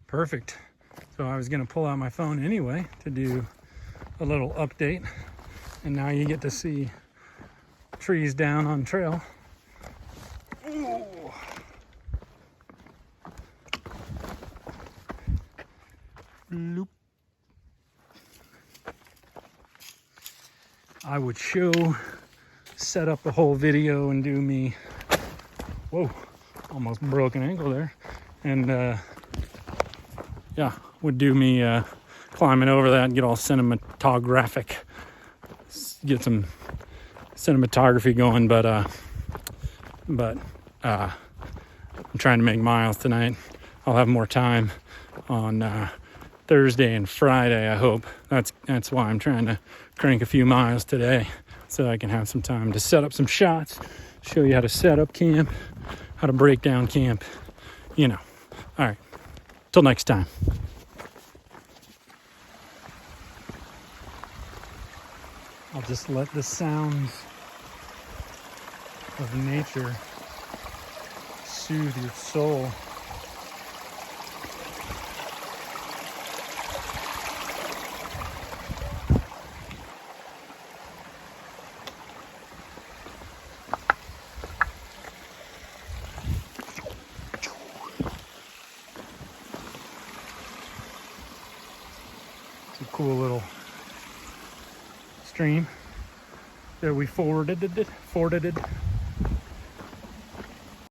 Perfect. So I was gonna pull out my phone anyway to do a little update, and now you get to see trees down on trail. Ooh. Loop. I would set up a whole video and do me, whoa, almost broke an ankle there, and yeah, would do me climbing over that and get all cinematographic, get some cinematography going, but I'm trying to make miles tonight. I'll have more time on Thursday and Friday, I hope. That's why I'm trying to crank a few miles today, so I can have some time to set up some shots, show you how to set up camp, how to break down camp, you know. All right, till next time. I'll just let the sounds of nature soothe your soul. It's a cool little stream that we forded.